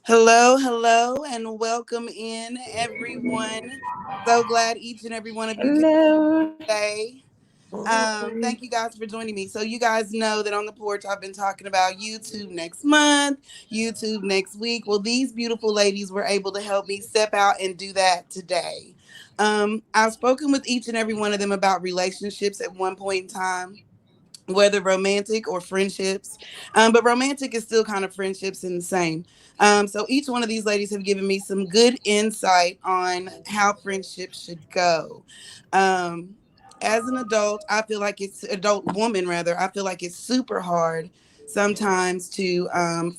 Hello, hello, and welcome in, everyone. So glad each and every one of you could Hello. stay. Thank you guys for joining me. So, you guys know that on the porch, I've been talking about YouTube next month, YouTube next week. Well, these beautiful ladies were able to help me step out and do that today. I've spoken with each and every one of them about relationships at one point in time, whether romantic or friendships. But romantic is still kind of friendships in the same. So each one of these ladies have given me some good insight on how friendships should go. Um, as an adult, I feel like it's adult woman rather. I feel like it's super hard sometimes to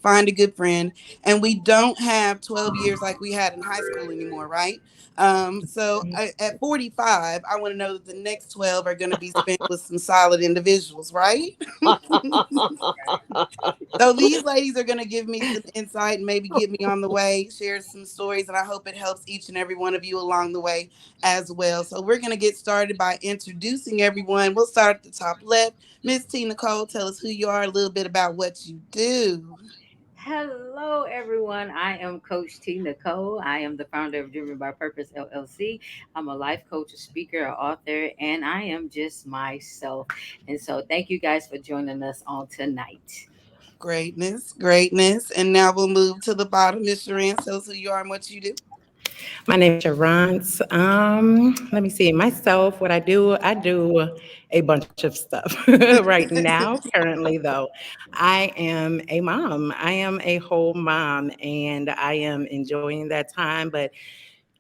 find a good friend, and we don't have 12 years like we had in high school anymore, right? At 45, I want to know that the next 12 are going to be spent with some solid individuals, right? So these ladies are going to give me some insight and maybe get me on the way, share some stories, and I hope it helps each and every one of you along the way as well. So we're going to get started by introducing everyone. We'll start at the top left. Miss T. Nicole, tell us who you are, a little bit about what you do. Hello, everyone. I am Coach T. Nicole. I am the founder of Driven by Purpose LLC. I'm a life coach, a speaker, an author, and I am just myself. And so, thank you guys for joining us on tonight. Greatness, greatness. And now we'll move to the bottom. Miss Sharon, tell us who you are and what you do. My name is Sharance. Let me see. Myself, what I do a bunch of stuff right now. Currently, though, I am a mom. I am a whole mom, and I am enjoying that time. But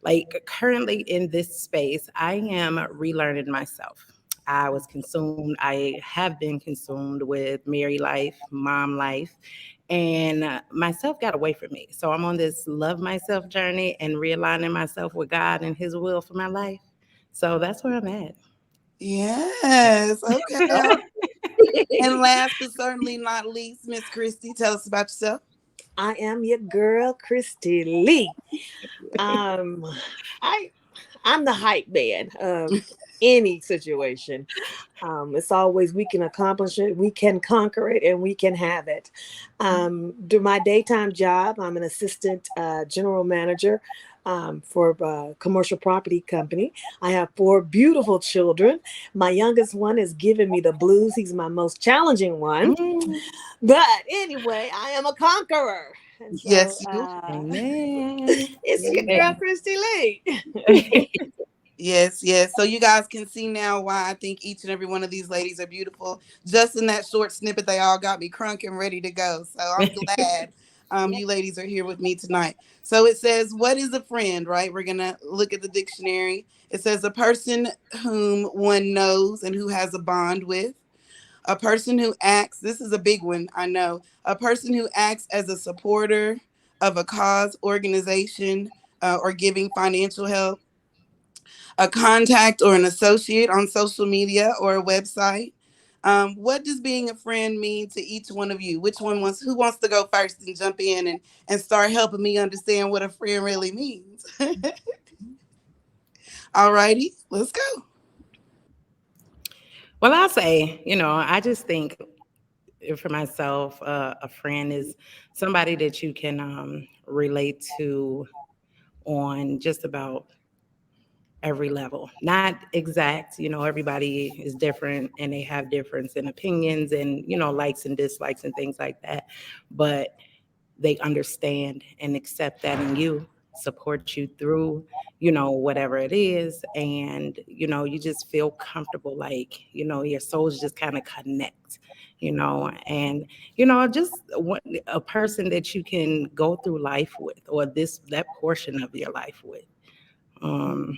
like currently in this space, I am relearning myself. I was consumed. I have been consumed with Mary life, mom life, and myself got away from me. So I'm on this love myself journey and realigning myself with God and His will for my life. So that's where I'm at. Yes. Okay. And last but certainly not least, Miss Christie, tell us about yourself. I am your girl, Christy Lee. Um, I I'm the hype man of any situation. It's always we can accomplish it, we can conquer it, and we can have it. Do my daytime job. I'm an assistant general manager for a commercial property company. I have four beautiful children. My youngest one is giving me the blues. He's my most challenging one. Mm, But anyway, I am a conqueror. And so Yes, you. amen. it's your girl, Christy Lee. Yes, yes. So you guys can see now why I think each and every one of these ladies are beautiful. Just in that short snippet, they all got me crunk and ready to go. So I'm glad you ladies are here with me tonight. So it says, what is a friend, right? We're going to look at the dictionary. It says a person whom one knows and who has a bond with. A person who acts, this is a big one, I know. A person who acts as a supporter of a cause, organization, or giving financial help. A contact or an associate on social media or a website. What does being a friend mean to each one of you? Who wants to go first and jump in and start helping me understand what a friend really means? All righty, let's go. Well, I'll say, I just think for myself, a friend is somebody that you can relate to on just about every level. Not exact, everybody is different and they have difference in opinions and, likes and dislikes and things like that. But they understand and accept that in you, support you through, whatever it is. And, you just feel comfortable, like, your souls just kind of connect, and, just a person that you can go through life with or that portion of your life with. Um,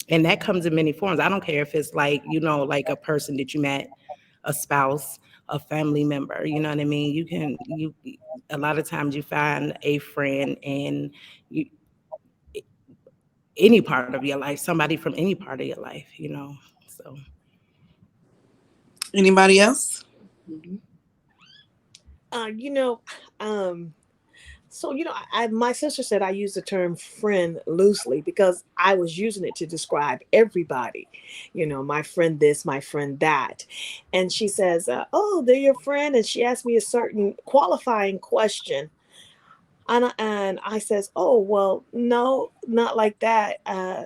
and that comes in many forms. I don't care if it's like, like a person that you met, a spouse, a family member, you know what I mean? A lot of times you find a friend in you, any part of your life, somebody from any part of your life. So. Anybody else? Mhm. You know, um, my sister said I use the term friend loosely because I was using it to describe everybody. My friend this, my friend that, and she says, "Oh, they're your friend," and she asked me a certain qualifying question. And I says, oh, well, no, not like that.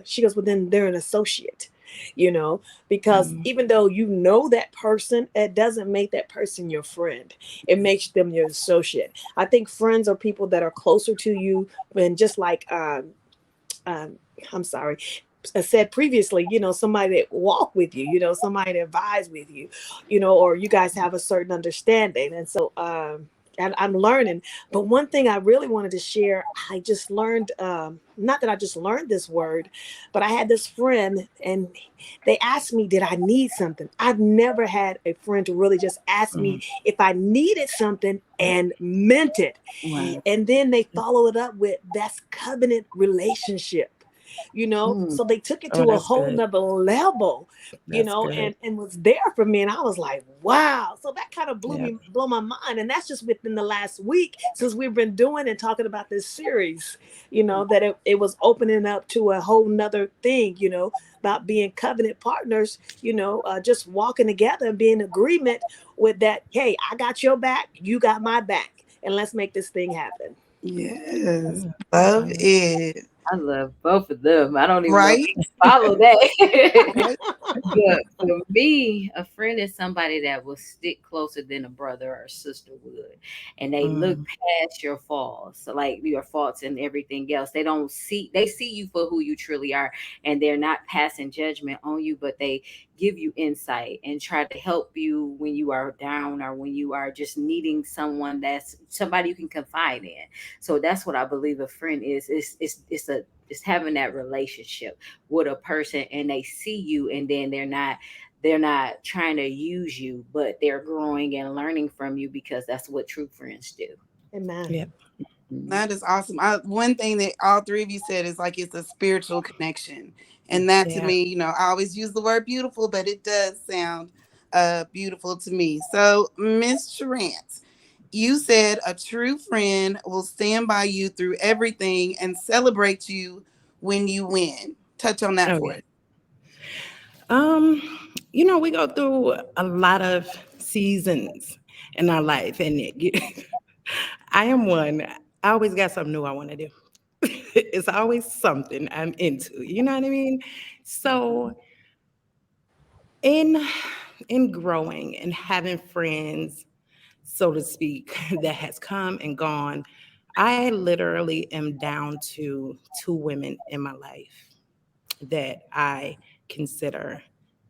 She goes, well, then they're an associate, you know, because Mm, even though you know that person, it doesn't make that person your friend. It makes them your associate. I think friends are people that are closer to you, and just like um, I'm sorry, I said previously, you know, somebody that walk with you, you know, somebody that advise with you, you know, or you guys have a certain understanding. And so, and I'm learning. But one thing I really wanted to share, I just learned, not that I just learned this word, but I had this friend and they asked me, did I need something? I've never had a friend to really just ask me mm, if I needed something and meant it. Wow. And then they follow it up with that's covenant relationship, you know. Mm. So they took it oh, to a that's whole good. nother level, you That's know, good. and was there for me. And I was like, wow. So that kind of Yeah. blow my mind. And that's just within the last week since we've been doing and talking about this series, you know, that it was opening up to a whole nother thing, you know, about being covenant partners, you know, just walking together and being in agreement with that. Hey, I got your back, you got my back, and let's make this thing happen. Yes. Yeah. Love Yeah. it. I love both of them. I don't even know if Right? I can follow that. Right? But for me, a friend is somebody that will stick closer than a brother or sister would. And they look Mm, past your faults, so like your faults and everything else. They see you for who you truly are. And they're not passing judgment on you, but they give you insight and try to help you when you are down or when you are just needing someone that's somebody you can confide in. So that's what I believe a friend is. It's having that relationship with a person and they see you and then they're not trying to use you, but they're growing and learning from you because that's what true friends do. Amen. yeah. Mhm. That is awesome. One thing that all three of you said is like it's a spiritual connection. And that to Yeah. me, I always use the word beautiful, but it does sound beautiful to me. So, Miss Trant, you said a true friend will stand by you through everything and celebrate you when you win. Touch on that Oh, for yeah. us. Um, we go through a lot of seasons in our life, and I am one. I always got something new I want to do. It's always something I'm into. You know what I mean? So in in growing and having friends, so to speak, that has come and gone, I literally am down to two women in my life that I consider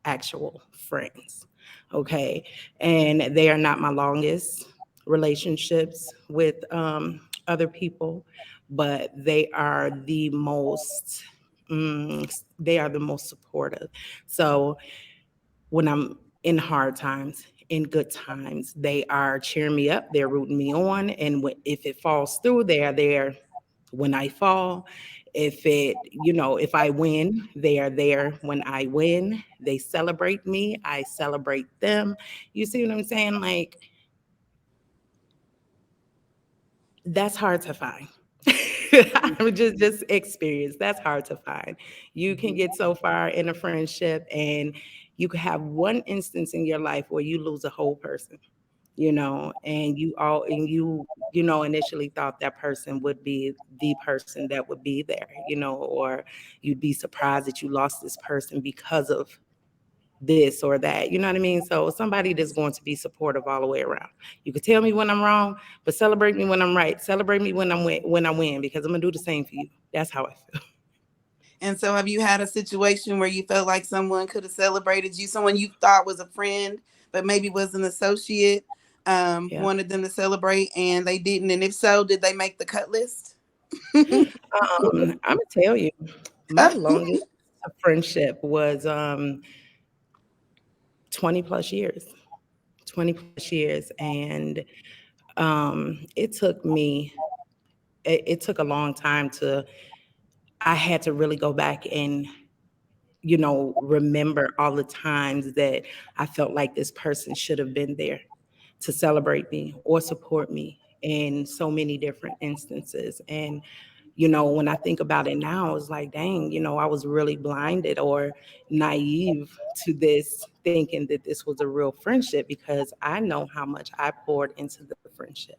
actual friends. Okay. And they are not my longest relationships with other people, but they are the most supportive. So when I'm in hard times, in good times, they are cheering me up, they're rooting me on. And if it falls through, they are there when I fall. If I win, they are there when I win. They celebrate me, I celebrate them. You see what I'm saying? Like, that's hard to find. I'm just experience. That's hard to find. You can get so far in a friendship and you can have one instance in your life where you lose a whole person, and you initially thought that person would be the person that would be there, or you'd be surprised that you lost this person because of this or that. You know what I mean? So somebody that's going to be supportive all the way around. You could tell me when I'm wrong, but celebrate me when I'm right. Celebrate me when I win, because I'm gonna do the same for you. That's how I feel. And so, have you had a situation where you felt like someone could have celebrated you, someone you thought was a friend, but maybe was an associate, Yeah. wanted them to celebrate and they didn't? And if so, did they make the cut list? I'm gonna tell you, my longest friendship was 20 plus years. 20 plus years. And it took a long time I had to really go back and remember all the times that I felt like this person should have been there to celebrate me or support me in so many different instances. And, when I think about it now, it's like, dang, I was really blinded or naive to this, thinking that this was a real friendship, because I know how much I poured into the friendship.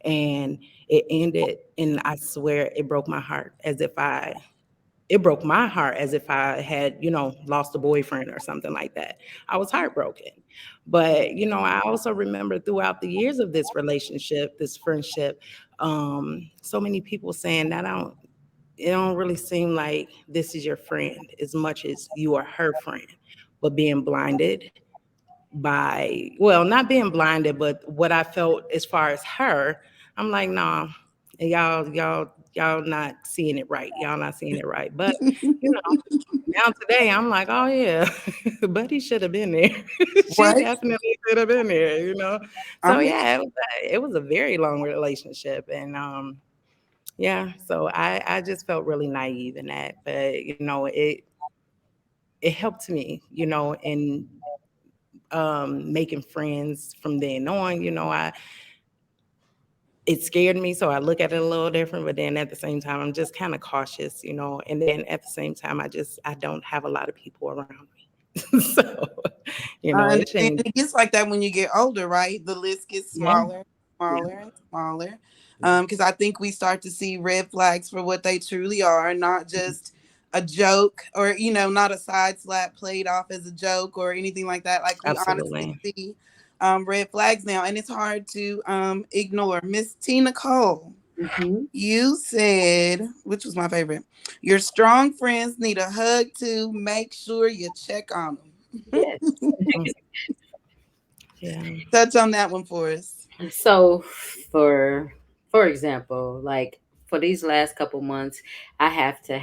And it ended, and I swear it broke my heart, it broke my heart as if I had, lost a boyfriend or something like that. I was heartbroken. But, I also remember throughout the years of this relationship, this friendship, so many people saying that it don't really seem like this is your friend as much as you are her friend, but being blinded by, well, not being blinded, but what I felt as far as her, I'm like, nah, y'all not seeing it right. Y'all not seeing it right. But you know, now today I'm like, oh yeah, Buddy should have been there. She Right? definitely should have been there. I So mean, yeah, it was a very long relationship, and yeah, so I just felt really naive in that, but it helped me, in making friends from then on. I it scared me, so I look at it a little different. But then at the same time, I'm just kind of cautious, And then at the same time, I don't have a lot of people around me, so I it understand. changed. It gets like that when you get older, right? The list gets Yeah, smaller, yeah, smaller, and smaller. Because I think we start to see red flags for what they truly are, not just a joke or, not a side slap played off as a joke or anything like that. Like we honestly absolutely. see red flags now, and it's hard to ignore. Miss Tina Cole, Mhm. you said, which was my favorite, your strong friends need a hug too. Make sure you check on them. Yes. Mm, yeah. Touch on that one for us. So for example, like for these last couple months, I have to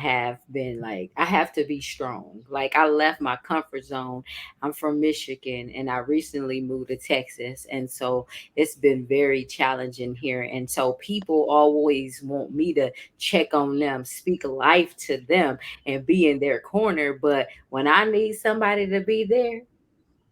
be strong. Like I left my comfort zone. I'm from Michigan and I recently moved to Texas. And so it's been very challenging here. And so people always want me to check on them, speak life to them and be in their corner. But when I need somebody to be there,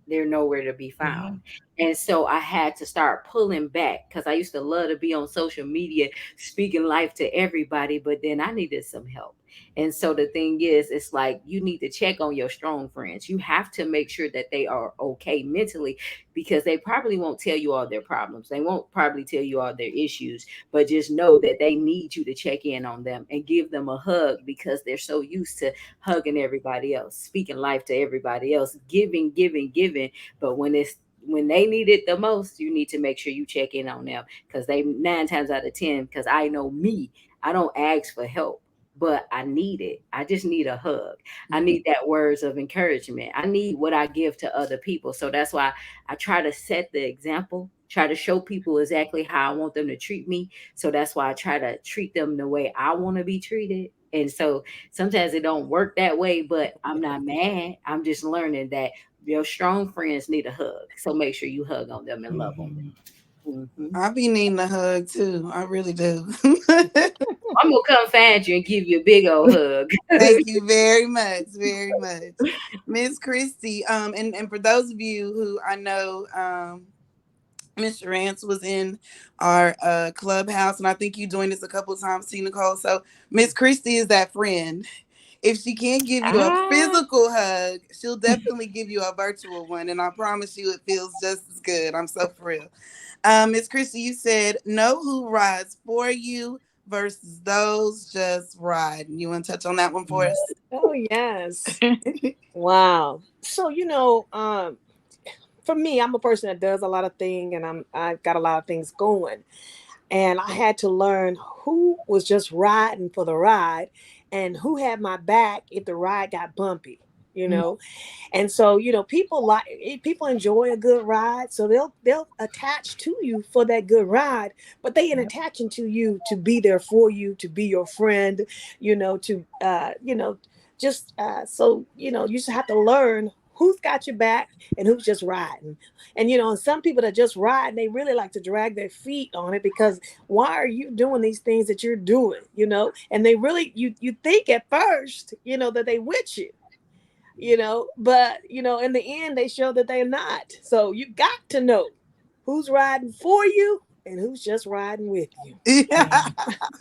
they're nowhere to be Yeah. found. And so I had to start pulling back because I used to love to be on social media speaking life to everybody, but then I needed some help. And so the thing is, it's like you need to check on your strong friends. You have to make sure that they are okay mentally because they probably won't tell you all their problems. They won't probably tell you all their issues, but just know that they need you to check in on them and give them a hug because they're so used to hugging everybody else, speaking life to everybody else, giving, giving, giving. But when they need it the most, you need to make sure you check in on them because they 9 times out of 10, because I know me, I don't ask for help. But I need it. I just need a hug. I need that words of encouragement. I need what I give to other people. So that's why I try to set the example, try to show people exactly how I want them to treat me. So that's why I try to treat them the way I want to be treated. And so sometimes it don't work that way, but I'm not mad. I'm just learning that your strong friends need a hug. So make sure you hug on them and love on Mhm. them. I be needing a hug too. I really do. I'm gonna come find you and give you a big old hug. Thank you very much, very much, Miss Christie. And for those of you who I know, Mr. Rance was in our clubhouse, and I think you joined us a couple of times, Tina Nicole. So Miss Christie is that friend. If she can't give you a Ah, physical hug, she'll definitely give you a virtual one, and I promise you, it feels just as good. I'm so for real. Miss Christie, you said know who rides for you versus those just ride. You want to touch on that one for us? Oh yes. Wow. So for me, I'm a person that does a lot of things, and I've got a lot of things going. And I had to learn who was just riding for the ride and who had my back if the ride got bumpy, you Mm, know. And so, people enjoy a good ride, so they'll attach to you for that good ride, but they ain't yep. attaching to you to be there for you, to be your friend, to just so you just have to learn who's got your back and who's just riding. And and some people that just ride, they really like to drag their feet on it because why are you doing these things that you're doing, and they really you think at first that they with you, but in the end they show that they're not. So you got to know who's riding for you and who's just riding with you. Yeah,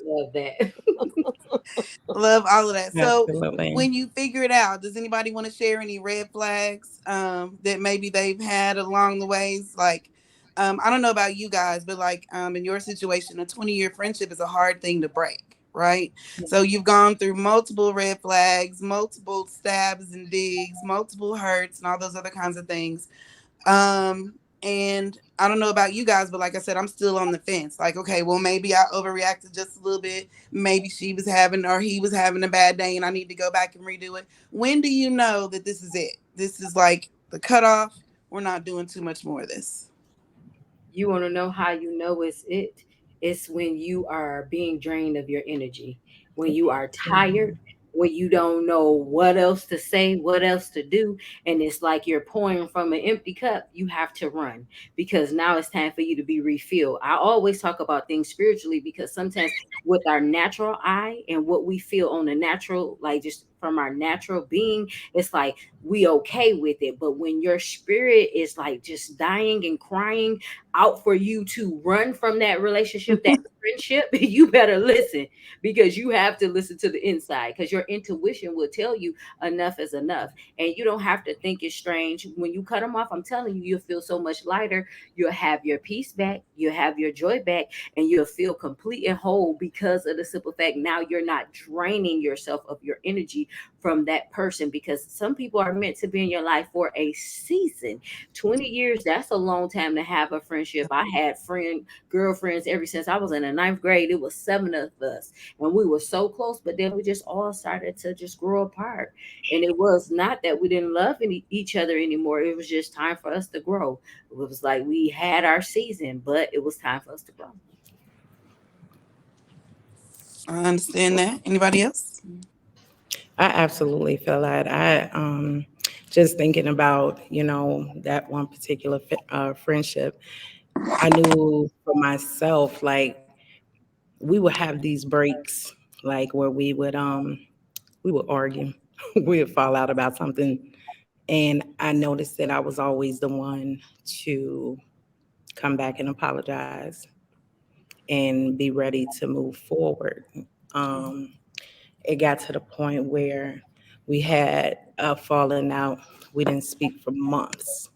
love that. Love all of that. So absolutely. when you figure it out, does anybody want to share any red flags that maybe they've had along the ways? Like I don't know about you guys, but like in your situation, a 20-year friendship is a hard thing to break, right? So you've gone through multiple red flags, multiple stabs and digs, multiple hurts, and all those other kinds of things. And I don't know about you guys, but like I said, I'm still on the fence. Like, okay, well, maybe I overreacted just a little bit. Maybe she was having or he was having a bad day and I need to go back and redo it. When do you know that this is it? This is like the cutoff. We're not doing too much more of this. You want to know how you know it's it? It's when you are being drained of your energy, when you are tired, when you don't know what else to say, what else to do. And it's like you're pouring from an empty cup. You have to run because now it's time for you to be refilled. I always talk about things spiritually because sometimes with our natural eye and what we feel on the natural, like just from our natural being, it's like we okay with it. But when your spirit is like just dying and crying out for you to run from that relationship, that friendship, you better listen because you have to listen to the inside because your intuition will tell you enough is enough. And you don't have to think it's strange. When you cut them off, I'm telling you, you'll feel so much lighter. You'll have your peace back, you'll have your joy back, and you'll feel complete and whole because of the simple fact now you're not draining yourself of your energy from that person because some people are meant to be in your life for a season. 20 years, that's a long time to have a friendship. I had girlfriends ever since I was in the ninth grade. It was seven of us, and we were so close, but then we just all started to just grow apart. And it was not that we didn't love each other anymore. It was just time for us to grow. It was like we had our season, but it was time for us to grow. I understand that. Anybody else? I absolutely feel that. Just thinking about, that one particular friendship, I knew for myself, like we would have these breaks, like where we would argue, we would fall out about something, and I noticed that I was always the one to come back and apologize and be ready to move forward. Um, it got to the point where we had a falling out. We didn't speak for months.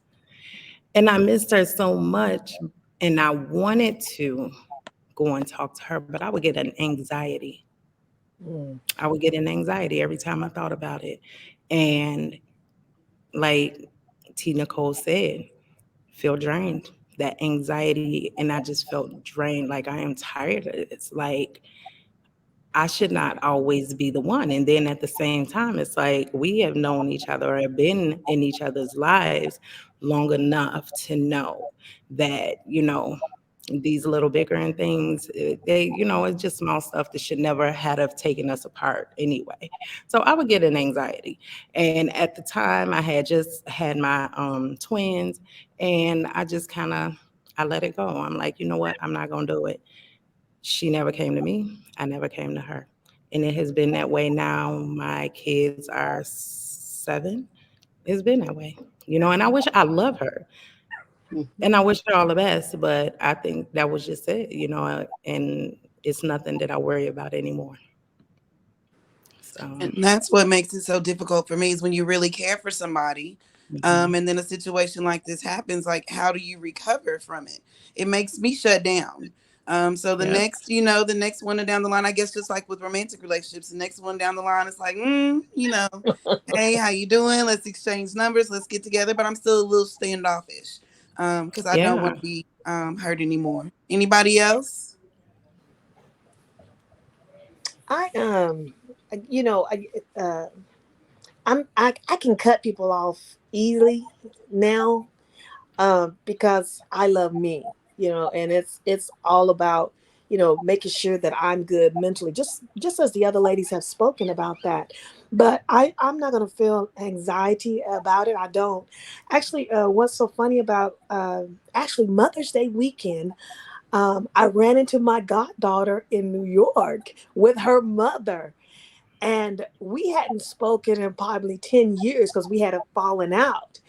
And I missed her so much. And I wanted to go and talk to her, but I would get an anxiety. I would get an anxiety every time I thought about it. And like T. Nicole said, feel drained. That anxiety, and I just felt drained. Like I am tired. It's like I should not always be the one. And then at the same time, it's like we have known each other or have been in each other's lives long enough to know that, these little bickering things, it's just small stuff that should never have taken us apart anyway. So I would get an anxiety. And at the time I had just had my twins, and I just I let it go. I'm like, you know what? I'm not going to do it. She never came to me. I never came to her. And it has been that way now. My kids are 7. It's been that way, and I love her and I wish her all the best, but I think that was just it, and it's nothing that I worry about anymore. So, And that's what makes it so difficult for me is when you really care for somebody, and then a situation like this happens. Like, how do you recover from it? It makes me shut down. So the yep. next, the next one down the line, I guess, just like with romantic relationships, the next one down the line, it's like, hey, how you doing? Let's exchange numbers. Let's get together. But I'm still a little standoffish because I don't Yeah. want to be hurt anymore. Anybody else? I you know, I can cut people off easily now, because I love me, and it's all about, making sure that I'm good mentally, just as the other ladies have spoken about that. But I'm not gonna feel anxiety about it. I don't. Actually, what's so funny about actually Mother's Day weekend, I ran into my goddaughter in New York with her mother, and we hadn't spoken in probably 10 years because we had a fallen out.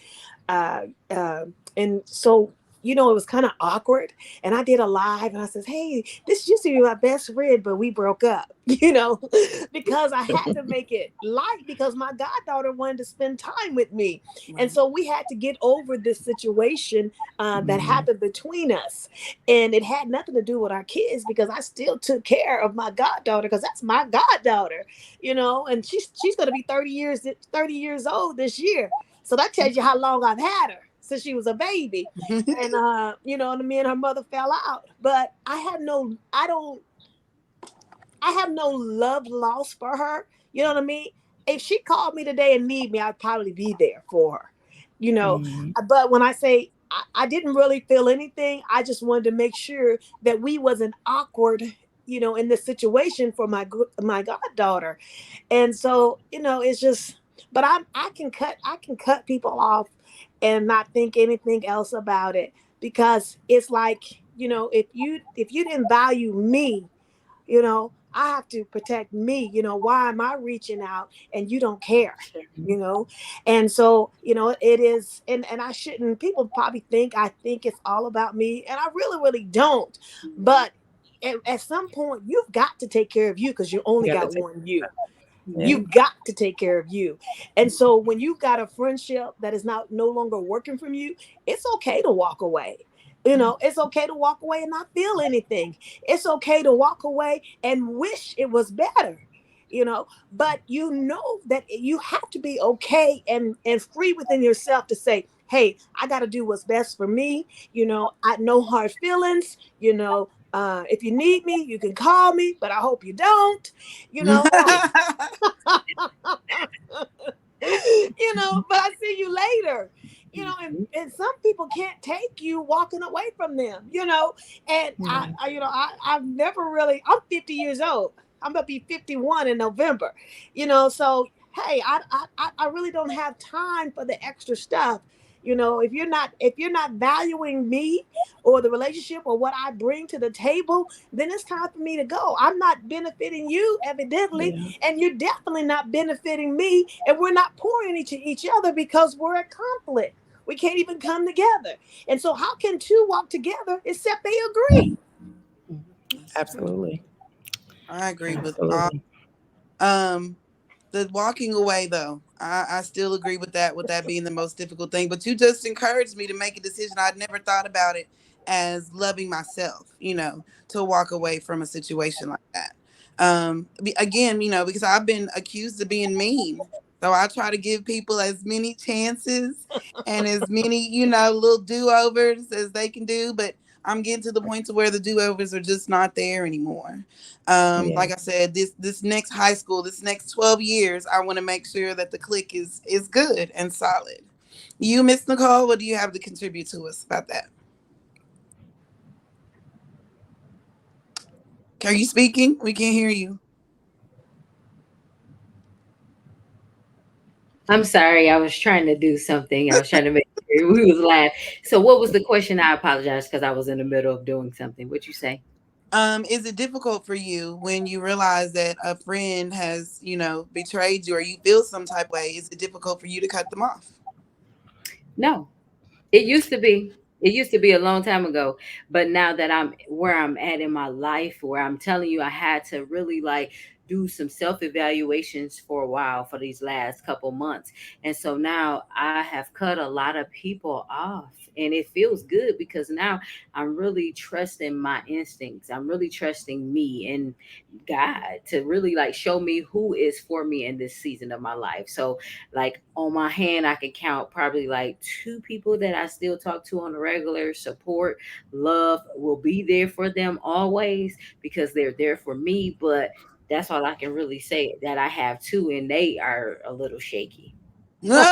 Uh, uh, and so it was kind of awkward. And I did a live and I said, hey, this used to be my best friend, but we broke up, because I had to make it light because my goddaughter wanted to spend time with me. And Right. so we had to get over this situation that Mhm. happened between us. And it had nothing to do with our kids because I still took care of my goddaughter because that's my goddaughter, and she's going to be 30 years old this year. So that tells you how long I've had her since she was a baby. And and me and her mother fell out. But I have no love lost for her. You know what I mean? If she called me today and need me, I'd probably be there for her. You know, Mhm. but when I say I didn't really feel anything, I just wanted to make sure that we wasn't awkward, in this situation for my goddaughter. And so, it's just, but I can cut people off and not think anything else about it because it's like, if you didn't value me, I have to protect me. Why am I reaching out and you don't care? you know and so, it is, and I shouldn't, people probably think I think it's all about me, and I really don't. But at some point you've got to take care of you because you only You gotta got take one you. yeah. You've got to take care of you. And so when you've got a friendship that is not no longer working from you, it's okay to walk away. It's okay to walk away and not feel anything. It's okay to walk away and wish it was better. But that you have to be okay and free within yourself to say, hey, I got to do what's best for me. I no hard feelings. If you need me, you can call me, but I hope you don't. You know, but I see you later. And some people can't take you walking away from them. And Yeah. I've never really. I'm 50 years old. I'm gonna be 51 in November. So hey, I really don't have time for the extra stuff. If you're not valuing me or the relationship or what I bring to the table, then it's time for me to go. I'm not benefiting you, evidently, Yeah. and you're definitely not benefiting me, and we're not pouring into each other because we're at conflict. We can't even come together. And so how can two walk together except they agree? That's true. Absolutely. I agree with all. Absolutely. Um, the walking away though, I still agree with that being the most difficult thing. But you just encouraged me to make a decision. I'd never thought about it as loving myself, to walk away from a situation like that. Again, because I've been accused of being mean. So I try to give people as many chances and as many, little do-overs as they can do. But I'm getting to the point to where the do-overs are just not there anymore. Yeah. Like I said, this next high school, this next 12 years, I want to make sure that the click is good and solid. You, Miss Nicole, what do you have to contribute to us about that? Are you speaking? We can't hear you. I'm sorry, I was trying to do something. I was trying to make sure we was live. So what was the question? I apologize because I was in the middle of doing something. What'd you say? Is it difficult for you when you realize that a friend has, betrayed you or you feel some type of way? Is it difficult for you to cut them off? No. It used to be. It used to be a long time ago. But now that I'm where I'm at in my life, where I'm telling you I had to really like do some self evaluations for a while for these last couple months. And so now I have cut a lot of people off. And it feels good because now I'm really trusting my instincts. I'm really trusting me and God to really like show me who is for me in this season of my life. So like on my hand, I can count probably like two people that I still talk to on a regular, support, love, will be there for them always because they're there for me. But that's all I can really say that I have two, and they are a little shaky. I'm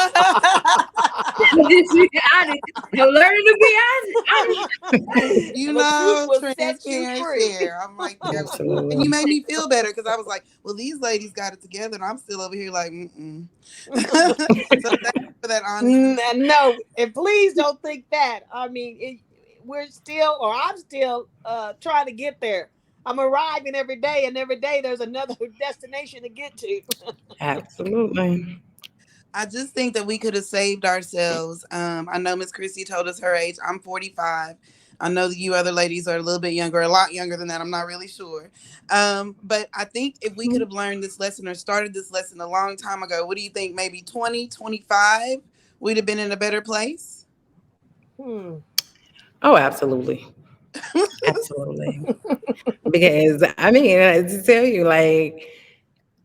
just being honest. I'm learning to be honest. The truth will set you Transparent free. share. I'm like, yeah. And you Absolutely. made me feel better because I was like, well, these ladies got it together, and I'm still over here like, mm-mm. So thank you for that honesty. No, and please don't think that. I mean, I'm still trying to get there. I'm arriving every day, and every day there's another destination to get to. Absolutely. I just think that we could have saved ourselves. I know Miss Christie told us her age. I'm 45. I know that you other ladies are a little bit younger, a lot younger than that. I'm not really sure. But I think if we could have learned this lesson or started this lesson a long time ago, what do you think? Maybe 20, 25, we'd have been in a better place? Hmm. Oh, absolutely. Absolutely. Because I mean, to tell you, like,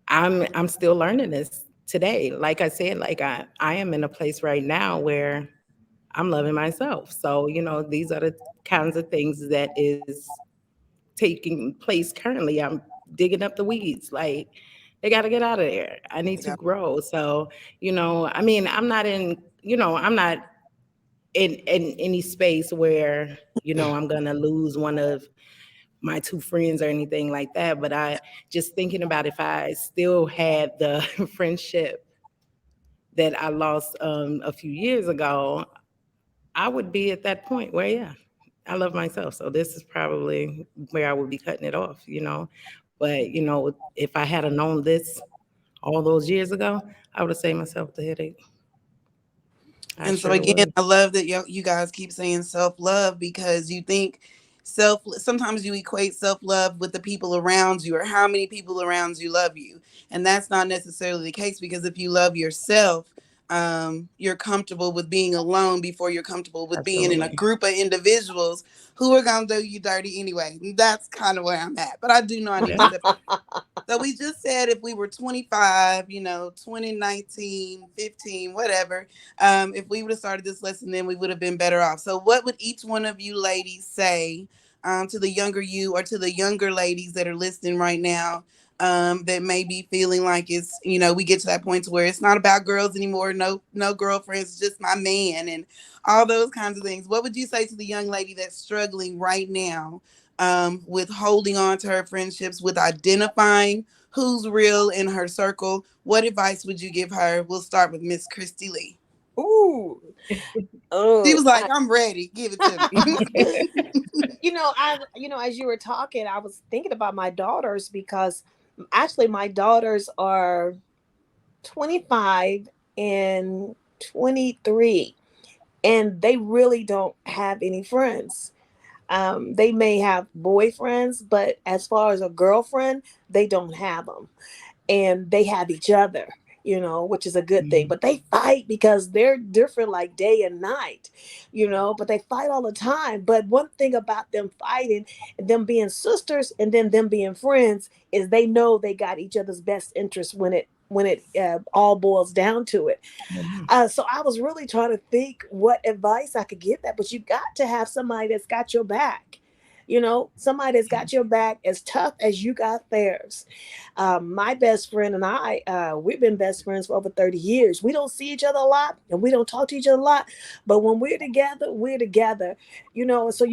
I'm still learning this today. Like I said, like I am in a place right now where I'm loving myself. So, these are the kinds of things that is taking place currently. I'm digging up the weeds. Like, they got to get out of there. I need to Yeah. grow. So, I mean, I'm not in any space where, I'm going to lose one of my two friends or anything like that. But I just thinking about if I still had the friendship that I lost a few years ago, I would be at that point where, yeah, I love myself. So this is probably where I would be cutting it off. But, if I had known this all those years ago, I would have saved myself the headache. I And so sure again, would. I love that you guys keep saying self love because you think sometimes you equate self love with the people around you or how many people around you love you, and that's not necessarily the case because if you love yourself, you're comfortable with being alone before you're comfortable with being in a Absolutely. group of individuals who are gonna do you dirty anyway. That's kind of where I'm at, but I do know I need to Yeah. step. So we just said if we were 25, 2019, 15, whatever, if we would have started this lesson, then we would have been better off. So what would each one of you ladies say to the younger you or to the younger ladies that are listening right now that may be feeling like it's, we get to that point to where it's not about girls anymore. No, no girlfriends, just my man and all those kinds of things. What would you say to the young lady that's struggling right now with holding on to her friendships, with identifying who's real in her circle? What advice would you give her? We'll start with Miss Christy Lee. Ooh. She Oh, was like, I'm ready. Give it to me. as you were talking, I was thinking about my daughters because actually my daughters are 25 and 23, and they really don't have any friends. They may have boyfriends, but as far as a girlfriend, they don't have them, and they have each other, which is a good thing. Mhm. But they fight because they're different, like day and night, but they fight all the time. But one thing about them fighting and them being sisters and then them being friends is they know they got each other's best interest when it all boils down to it. Mhm. So I was really trying to think what advice I could give that, but you got to have somebody that's got your back. Somebody that's got your back as tough as you got theirs. My best friend and I, we've been best friends for over 30 years. We don't see each other a lot and we don't talk to each other a lot, but when we're together, we're together. So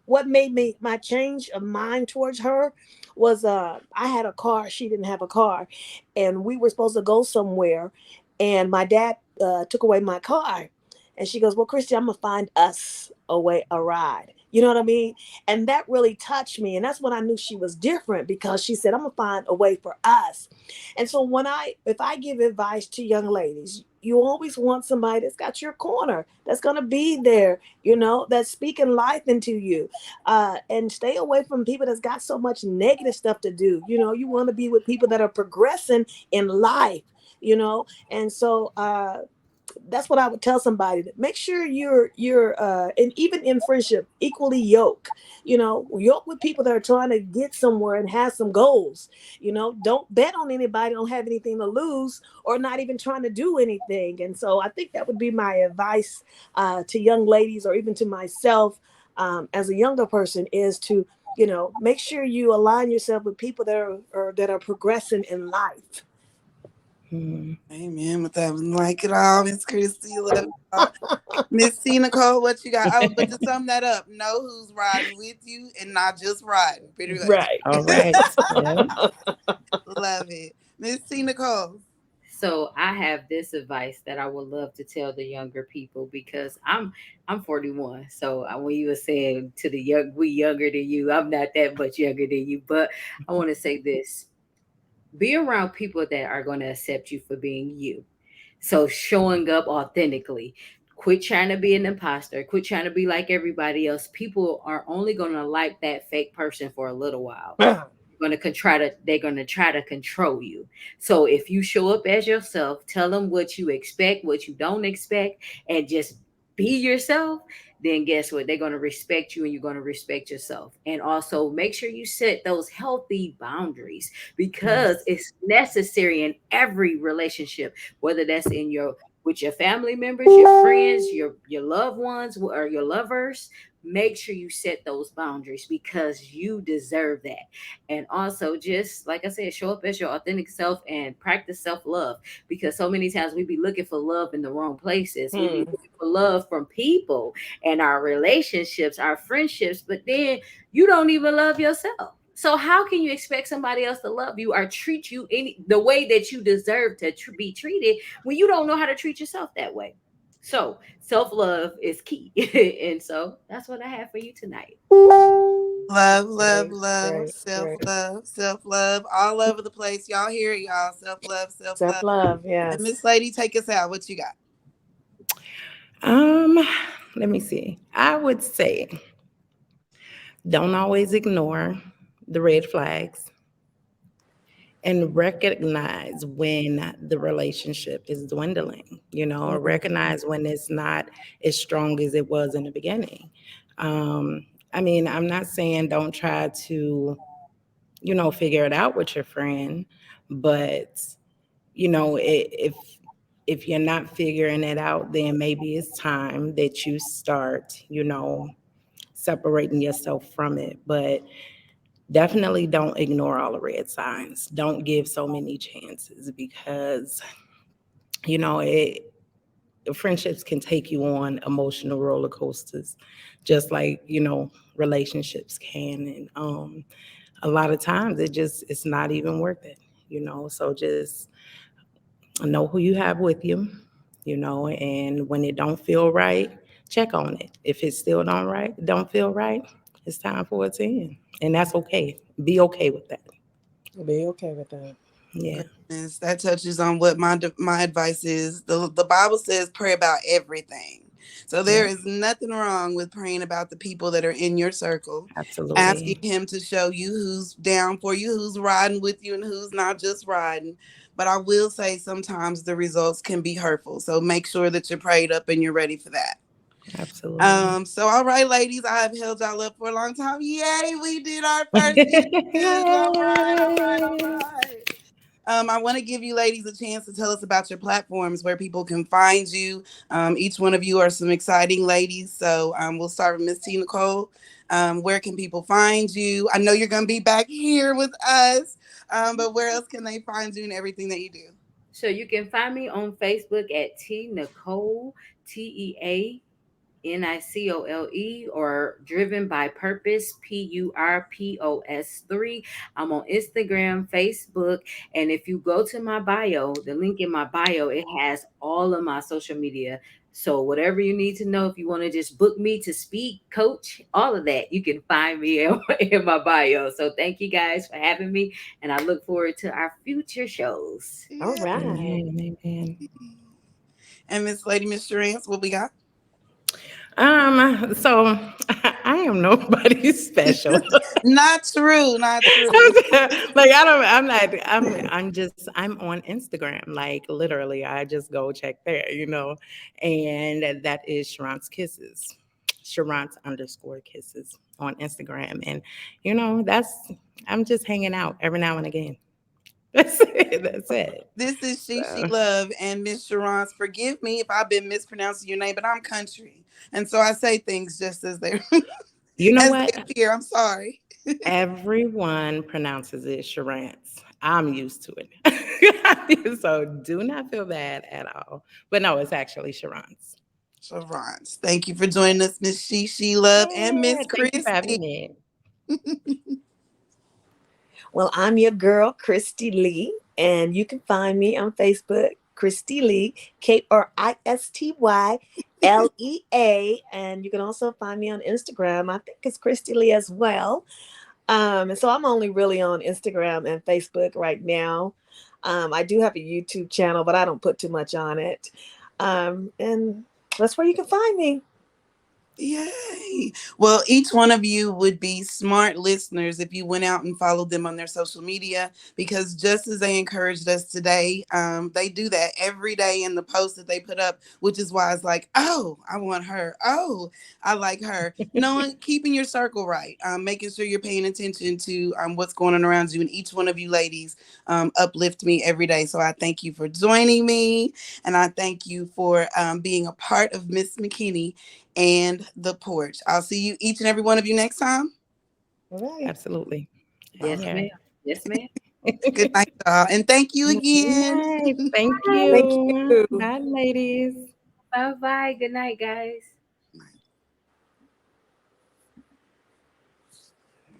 what made me my change of mind towards her was I had a car, she didn't have a car, and we were supposed to go somewhere, and my dad took away my car, and she goes, "Well, Christy, I'm gonna find us a ride." You know what I mean? And that really touched me, and that's when I knew she was different because she said, "I'm gonna find a way for us." And so if I give advice to young ladies, you always want somebody that's got your corner, that's gonna be there, that's speaking life into you, and stay away from people that's got so much negative stuff to do. You want to be with people that are progressing in life. And so that's what I would tell somebody. Make sure you're and even in friendship, equally yoke with people that are trying to get somewhere and have some goals. Don't bet on anybody, don't have anything to lose, or not even trying to do anything. And so I think that would be my advice to young ladies, or even to myself as a younger person, is to make sure you align yourself with people that are progressing in life. Mhm. Amen. With that, like it all, Miss Christy. Love it all. Miss T. Nicole, what you got? Oh, but to sum that up, know who's riding with you and not just riding. Pretty much. Right. All right. Yeah. Love it. Miss T. Nicole. So I have this advice that I would love to tell the younger people because I'm 41. So when you were saying to the young, we younger than you, I'm not that much younger than you, but I want to say this: Be around people that are going to accept you for being you. So showing up authentically. Quit trying to be an imposter. Quit trying to be like everybody else. People are only going to like that fake person for a little while. They're going to try to control you. So if you show up as yourself, tell them what you expect, what you don't expect, and just be yourself, then guess what? They're going to respect you and you're going to respect yourself. And also make sure you set those healthy boundaries because Yes. it's necessary in every relationship, whether that's in your with your family members, your friends, your loved ones, or your lovers. Make sure you set those boundaries because you deserve that. And also, just like I said, show up as your authentic self and practice self-love, because so many times we be looking for love in the wrong places. We be Hmm. looking for love from people and our relationships, our friendships, but then you don't even love yourself. So how can you expect somebody else to love you or treat you the way that you deserve to be treated when you don't know how to treat yourself that way? So self-love is key. And so that's what I have for you tonight. Love, love, Great, love, great, self great. love, self love, all over the place. Y'all hear it, y'all. Self love, self Self love. love, And yes. Miss Lady, take us out. What you got? Um, Let me see. I would say don't always ignore the red flags and recognize when the relationship is dwindling, or recognize when it's not as strong as it was in the beginning. I mean, I'm not saying don't try to, figure it out with your friend, but if you're not figuring it out, then maybe it's time that you start, separating yourself from it. But definitely don't ignore all the red signs. Don't give so many chances because, it friendships can take you on emotional roller coasters, just like, relationships can. And a lot of times it's not even worth it, so just know who you have with you, and when it don't feel right, check on it. If it still don't feel right, it's time for it to end. And that's okay. Be okay with that. Be okay with that. Yeah, Goodness, that touches on what my advice is. The Bible says pray about everything. So there yeah, is nothing wrong with praying about the people that are in your circle, asking absolutely. him to show you who's down for you, who's riding with you, and who's not just riding. But I will say sometimes the results can be hurtful. So make sure that you're prayed up and you're ready for that. Absolutely. So all right, ladies, I have held y'all up for a long time. Yay, we did our first interview. All right, all right, all right. I want to give you ladies a chance to tell us about your platforms where people can find you. Each one of you are some exciting ladies. So we'll start with Miss T. Nicole. Where can people find you? I know you're going to be back here with us, but where else can they find you and everything that you do? So you can find me on Facebook at T Nicole, TEANICOLE, or Driven by Purpose, PURPOS3. I'm on Instagram, Facebook, and if you go to my bio, the link in my bio, it has all of my social media. So whatever you need to know, if you want to just book me to speak, coach, all of that, you can find me in my bio. So thank you guys for having me, and I look forward to our future shows. All Yeah. right. Amen. Amen. And Miss Lady Miss Durance, what we got? So I am nobody special. Not true, not true. Like I'm not, I'm on Instagram. Like literally, I just go check there, and that is Sharon's Kisses, Sharon's underscore kisses on Instagram. And I'm just hanging out every now and again. That's it. That's it. This is She So, Love and Miss Sharons. Forgive me if I've been mispronouncing your name, but I'm country, and so I say things just as they you know as they what? appear. I'm sorry. Everyone pronounces it Charance. I'm used to it. So do not feel bad at all. But no, it's actually Charance. Sharons. Thank you for joining us, Miss She Love and Yeah, Miss thank you for Christy. having me. Well, I'm your girl, Christy Lee, and you can find me on Facebook, Christy Lee, KRISTYLEA. And you can also find me on Instagram. I think it's Christy Lee as well. And so I'm only really on Instagram and Facebook right now. I do have a YouTube channel, but I don't put too much on it. And that's where you can find me. Yay. Well, each one of you would be smart listeners if you went out and followed them on their social media, because just as they encouraged us today, they do that every day in the post that they put up, which is why it's like, oh, I want her. Oh, I like her. Knowing, keeping your circle right, making sure you're paying attention to what's going on around you. And each one of you ladies uplift me every day. So I thank you for joining me. And I thank you for being a part of Miss McKinney and the porch. I'll see you, each and every one of you, next time. All right. Absolutely. Yes, Yeah. ma'am. Yes, ma'am. Good night, y'all. And thank you again. Right. Thank Thank you. you. Bye, ladies. Bye bye. Good night, guys.